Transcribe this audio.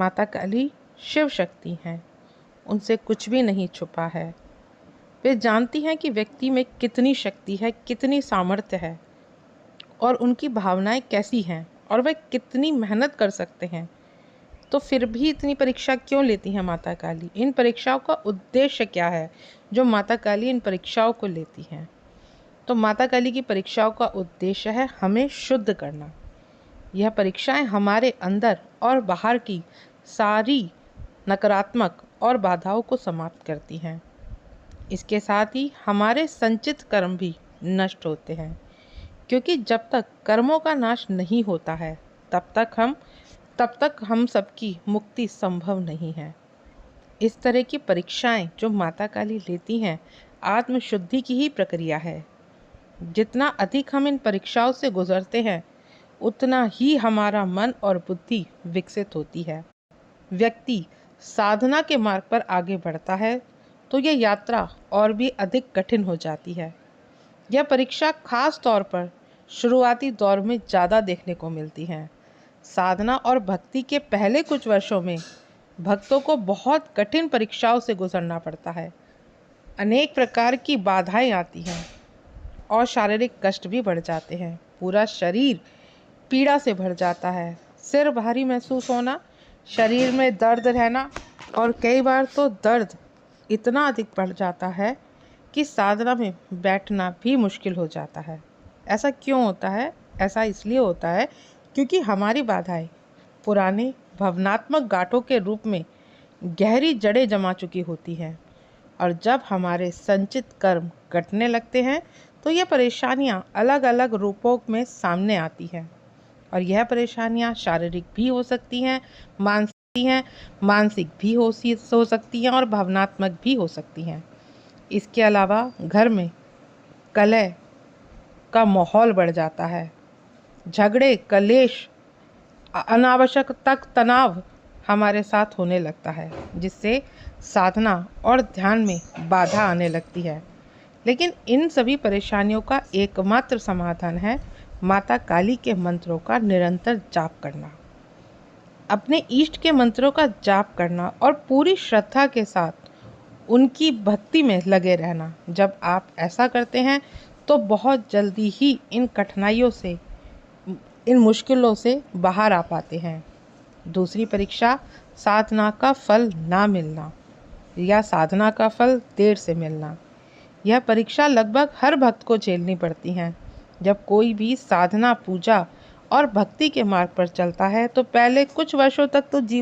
माता काली शिव शक्ति हैं, उनसे कुछ भी नहीं छुपा है। वे जानती हैं कि व्यक्ति में कितनी शक्ति है, कितनी सामर्थ्य है और उनकी भावनाएं कैसी हैं और वे कितनी मेहनत कर सकते हैं। तो फिर भी इतनी परीक्षा क्यों लेती हैं माता काली? इन परीक्षाओं का उद्देश्य क्या है जो माता काली इन परीक्षाओं को लेती हैं? तो माता काली की परीक्षाओं का उद्देश्य है हमें शुद्ध करना। यह परीक्षाएं हमारे अंदर और बाहर की सारी नकारात्मक और बाधाओं को समाप्त करती हैं। इसके साथ ही हमारे संचित कर्म भी नष्ट होते हैं, क्योंकि जब तक कर्मों का नाश नहीं होता है तब तक हम सबकी मुक्ति संभव नहीं है। इस तरह की परीक्षाएं जो माता काली लेती हैं आत्मशुद्धि की ही प्रक्रिया है। जितना अधिक हम इन परीक्षाओं से गुजरते हैं उतना ही हमारा मन और बुद्धि विकसित होती है। व्यक्ति साधना के मार्ग पर आगे बढ़ता है तो यह यात्रा और भी अधिक कठिन हो जाती है। यह परीक्षा खास तौर पर शुरुआती दौर में ज़्यादा देखने को मिलती है। साधना और भक्ति के पहले कुछ वर्षों में भक्तों को बहुत कठिन परीक्षाओं से गुजरना पड़ता है। अनेक प्रकार की बाधाएं आती हैं और शारीरिक कष्ट भी बढ़ जाते हैं। पूरा शरीर पीड़ा से भर जाता है, सिर भारी महसूस होना, शरीर में दर्द रहना और कई बार तो दर्द इतना अधिक बढ़ जाता है कि साधना में बैठना भी मुश्किल हो जाता है। ऐसा क्यों होता है? ऐसा इसलिए होता है क्योंकि हमारी बाधाएं पुराने भावनात्मक गांठों के रूप में गहरी जड़ें जमा चुकी होती हैं और जब हमारे संचित कर्म कटने लगते हैं तो ये परेशानियां अलग अलग रूपों में सामने आती हैं। और यह परेशानियां शारीरिक भी हो सकती हैं, मानसिक भी हो सकती हैं और भावनात्मक भी हो सकती हैं। इसके अलावा घर में कलह का माहौल बढ़ जाता है, झगड़े, कलेश, अनावश्यक तनाव हमारे साथ होने लगता है, जिससे साधना और ध्यान में बाधा आने लगती है। लेकिन इन सभी परेशानियों का एकमात्र समाधान है माता काली के मंत्रों का निरंतर जाप करना। अपने इष्ट के मंत्रों का जाप करना और पूरी श्रद्धा के साथ उनकी भक्ति में लगे रहना। जब आप ऐसा करते हैं तो बहुत जल्दी ही इन कठिनाइयों से, इन मुश्किलों से बाहर आ पाते हैं। दूसरी परीक्षा साधना का फल ना मिलना या साधना का फल देर से मिलना। यह परीक्षा लगभग हर भक्त को झेलनी पड़ती है। जब कोई भी साधना, पूजा और भक्ति के मार्ग पर चलता है तो पहले कुछ वर्षों तक तो जीवन